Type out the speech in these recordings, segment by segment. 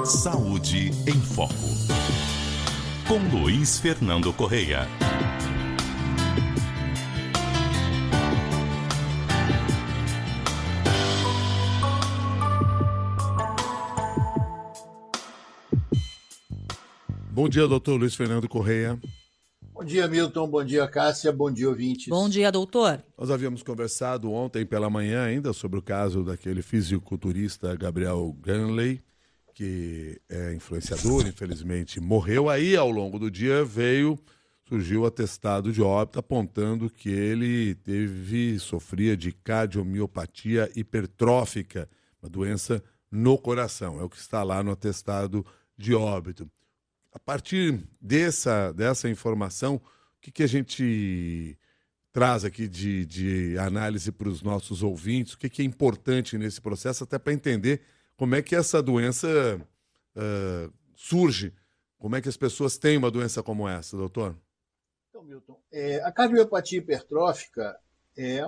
Saúde em Foco, com Luiz Fernando Correia. Bom dia, doutor Luiz Fernando Correia. Bom dia, Milton. Bom dia, Cássia. Bom dia, ouvintes. Bom dia, doutor. Nós havíamos conversado ontem pela manhã ainda sobre o caso daquele fisiculturista Gabriel Ganley, que é influenciador, infelizmente morreu. Aí, ao longo do dia, surgiu o atestado de óbito apontando que ele sofria de cardiomiopatia hipertrófica, uma doença no coração. É o que está lá no atestado de óbito. A partir dessa informação, o que a gente traz aqui de análise para os nossos ouvintes? O que é importante nesse processo, até para entender como é que essa doença surge? Como é que as pessoas têm uma doença como essa, doutor? Então, Milton, a cardiomiopatia hipertrófica é,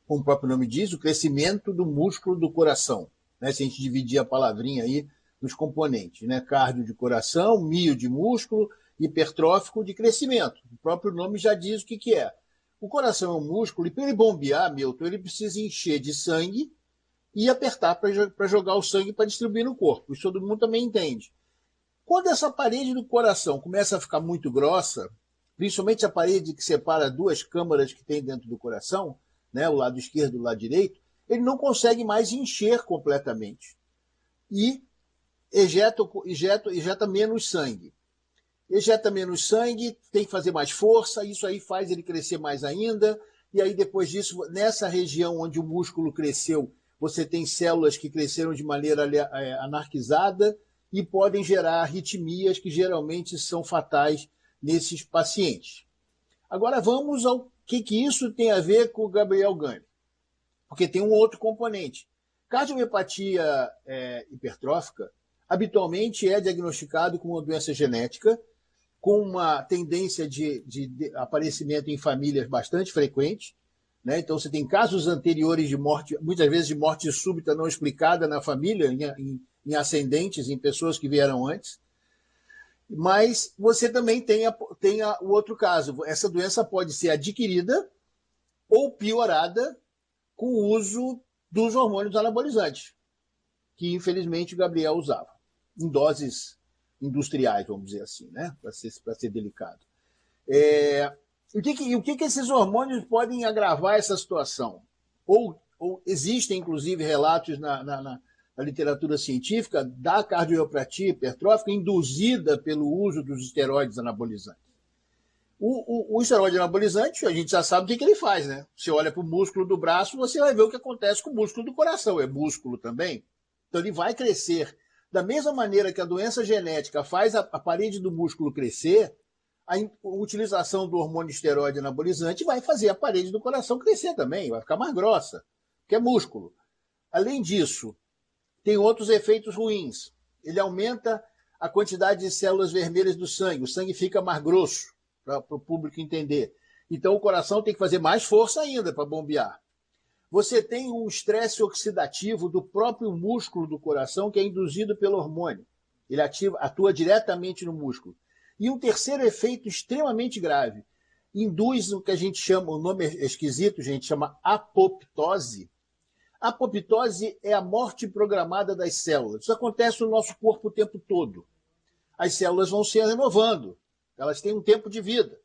como o próprio nome diz, o crescimento do músculo do coração. Né? Se a gente dividir a palavrinha aí nos componentes, né? Cardio de coração, mio de músculo, hipertrófico de crescimento. O próprio nome já diz o que é. O coração é um músculo e para ele bombear, Milton, ele precisa encher de sangue e apertar para jogar o sangue para distribuir no corpo. Isso todo mundo também entende. Quando essa parede do coração começa a ficar muito grossa, principalmente a parede que separa duas câmaras que tem dentro do coração, né, o lado esquerdo e o lado direito, ele não consegue mais encher completamente. E ejeta menos sangue. Ejeta menos sangue, tem que fazer mais força, isso aí faz ele crescer mais ainda, e aí depois disso, nessa região onde o músculo cresceu, você tem células que cresceram de maneira anarquizada e podem gerar arritmias que geralmente são fatais nesses pacientes. Agora vamos ao que isso tem a ver com o Gabriel Ganley, porque tem um outro componente. Cardiomiopatia hipertrófica habitualmente é diagnosticado como uma doença genética, com uma tendência de aparecimento em famílias bastante frequente. Né? Então, você tem casos anteriores de morte, muitas vezes de morte súbita não explicada na família, em ascendentes, em pessoas que vieram antes. Mas você também tem o outro caso. Essa doença pode ser adquirida ou piorada com o uso dos hormônios anabolizantes, que infelizmente o Gabriel usava, em doses industriais, vamos dizer assim, né? Para ser delicado. O que esses hormônios podem agravar essa situação? Ou existem, inclusive, relatos na literatura científica da cardiomiopatia hipertrófica induzida pelo uso dos esteroides anabolizantes. O esteroide anabolizante, a gente já sabe o que ele faz, né? Você olha para o músculo do braço, você vai ver o que acontece com o músculo do coração. É músculo também. Então ele vai crescer. Da mesma maneira que a doença genética faz a parede do músculo crescer, a utilização do hormônio esteroide anabolizante vai fazer a parede do coração crescer também, vai ficar mais grossa, porque é músculo. Além disso, tem outros efeitos ruins. Ele aumenta a quantidade de células vermelhas do sangue, o sangue fica mais grosso, para o público entender. Então o coração tem que fazer mais força ainda para bombear. Você tem um estresse oxidativo do próprio músculo do coração que é induzido pelo hormônio. Ele atua diretamente no músculo. E um terceiro efeito extremamente grave, induz o que a gente chama, o nome é esquisito, a gente chama apoptose. Apoptose é a morte programada das células. Isso acontece no nosso corpo o tempo todo. As células vão se renovando, elas têm um tempo de vida.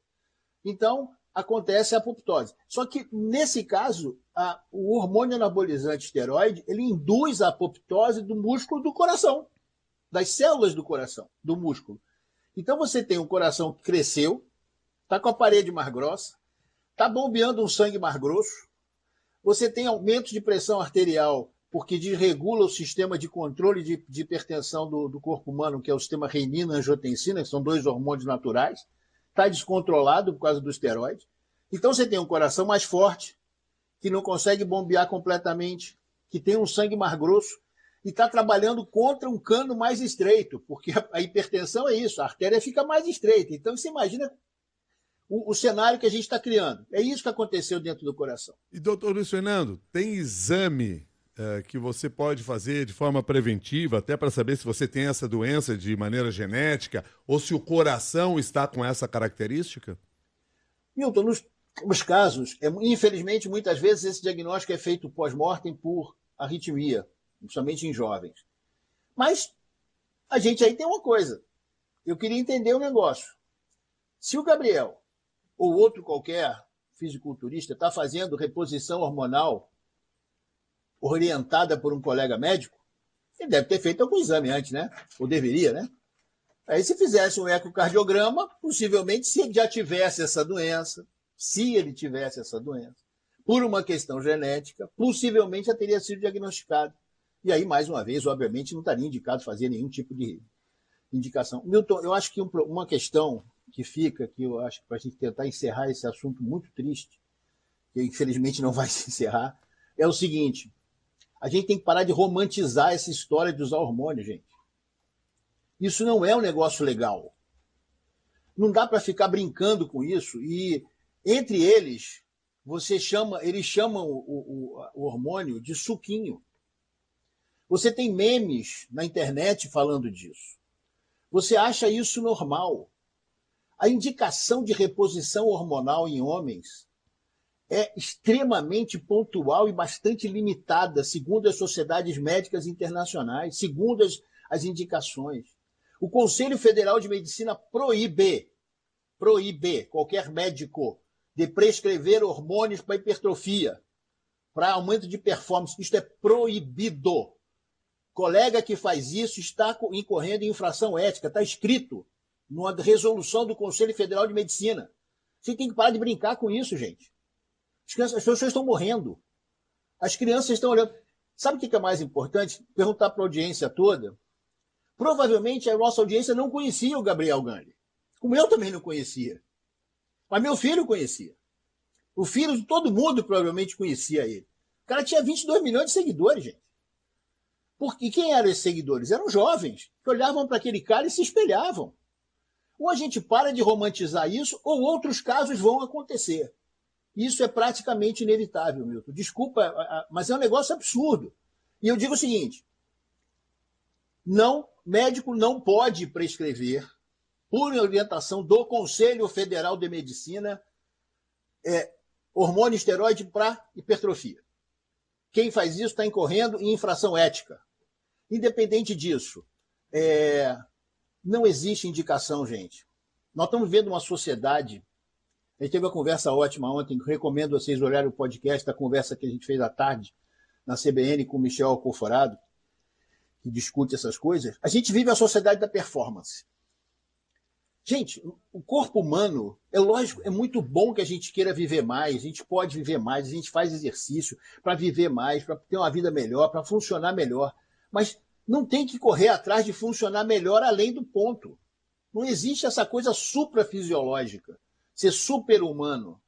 Então, acontece a apoptose. Só que, nesse caso, o hormônio anabolizante esteroide, ele induz a apoptose do músculo do coração, das células do coração, do músculo. Então, você tem um coração que cresceu, está com a parede mais grossa, está bombeando um sangue mais grosso, você tem aumento de pressão arterial, porque desregula o sistema de controle de hipertensão do corpo humano, que é o sistema renina-angiotensina, que são dois hormônios naturais, está descontrolado por causa do esteroide. Então você tem um coração mais forte, que não consegue bombear completamente, que tem um sangue mais grosso, e está trabalhando contra um cano mais estreito, porque a hipertensão é isso, a artéria fica mais estreita. Então você imagina o cenário que a gente está criando. É isso que aconteceu dentro do coração. E doutor Luiz Fernando, tem exame que você pode fazer de forma preventiva, até para saber se você tem essa doença de maneira genética ou se o coração está com essa característica? Milton, nos casos, infelizmente, muitas vezes esse diagnóstico é feito pós-mortem por arritmia, principalmente em jovens. Mas a gente aí tem uma coisa. Eu queria entender o negócio. Se o Gabriel ou outro qualquer fisiculturista está fazendo reposição hormonal orientada por um colega médico, ele deve ter feito algum exame antes, né? Ou deveria, né? Aí se fizesse um ecocardiograma, possivelmente se ele já tivesse essa doença, por uma questão genética, possivelmente já teria sido diagnosticado. E aí, mais uma vez, obviamente, não estaria indicado fazer nenhum tipo de indicação. Milton, eu acho que uma questão que fica, que eu acho que para a gente tentar encerrar esse assunto muito triste, que infelizmente não vai se encerrar, é o seguinte: a gente tem que parar de romantizar essa história de usar hormônio, gente. Isso não é um negócio legal. Não dá para ficar brincando com isso. E, entre eles, eles chamam o hormônio de suquinho. Você tem memes na internet falando disso. Você acha isso normal. A indicação de reposição hormonal em homens é extremamente pontual e bastante limitada, segundo as sociedades médicas internacionais, segundo as indicações. O Conselho Federal de Medicina proíbe qualquer médico de prescrever hormônios para hipertrofia, para aumento de performance. Isto é proibido. Colega que faz isso está incorrendo em infração ética, está escrito numa resolução do Conselho Federal de Medicina. Você tem que parar de brincar com isso, gente. As pessoas estão morrendo. As crianças estão olhando. Sabe o que é mais importante? Perguntar para a audiência toda. Provavelmente a nossa audiência não conhecia o Gabriel Ganley. Como eu também não conhecia. Mas meu filho conhecia. O filho de todo mundo provavelmente conhecia ele. O cara tinha 22 milhões de seguidores, gente. E quem eram esses seguidores? Eram jovens que olhavam para aquele cara e se espelhavam. Ou a gente para de romantizar isso, ou outros casos vão acontecer. Isso é praticamente inevitável, Milton. Desculpa, mas é um negócio absurdo. E eu digo o seguinte: médico não pode prescrever, por orientação do Conselho Federal de Medicina, hormônio esteroide para hipertrofia. Quem faz isso está incorrendo em infração ética. Independente disso, não existe indicação, gente. Nós estamos vendo uma sociedade. A gente teve uma conversa ótima ontem, recomendo vocês olharem o podcast da conversa que a gente fez à tarde na CBN com o Michel Alcoforado, que discute essas coisas. A gente vive a sociedade da performance. Gente, o corpo humano, é lógico, é muito bom que a gente queira viver mais, a gente pode viver mais, a gente faz exercício para viver mais, para ter uma vida melhor, para funcionar melhor. Mas não tem que correr atrás de funcionar melhor além do ponto. Não existe essa coisa suprafisiológica, ser super-humano.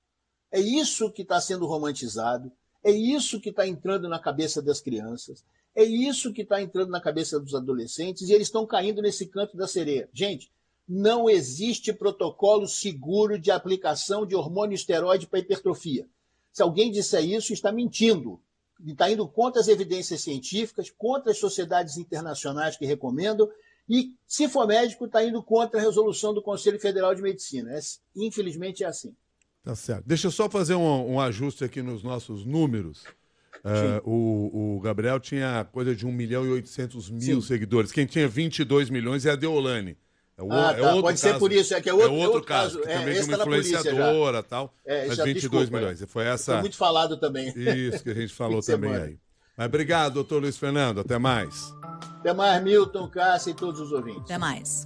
É isso que está sendo romantizado, é isso que está entrando na cabeça das crianças, é isso que está entrando na cabeça dos adolescentes, e eles estão caindo nesse canto da sereia. Gente, não existe protocolo seguro de aplicação de hormônio esteroide para hipertrofia. Se alguém disser isso, está mentindo. Está indo contra as evidências científicas, contra as sociedades internacionais que recomendam, e, se for médico, está indo contra a resolução do Conselho Federal de Medicina. Infelizmente é assim. Tá certo. Deixa eu só fazer um ajuste aqui nos nossos números. O Gabriel tinha coisa de 1.800.000 seguidores. Quem tinha 22 milhões é a Deolane. Outro pode ser por isso, é outro caso. Que também de uma influenciadora e tal. Mas 22 milhões. Foi essa. Foi muito falado também. Isso que a gente falou também aí. Mas obrigado, doutor Luiz Fernando. Até mais. Até mais, Milton, Cássia e todos os ouvintes. Até mais.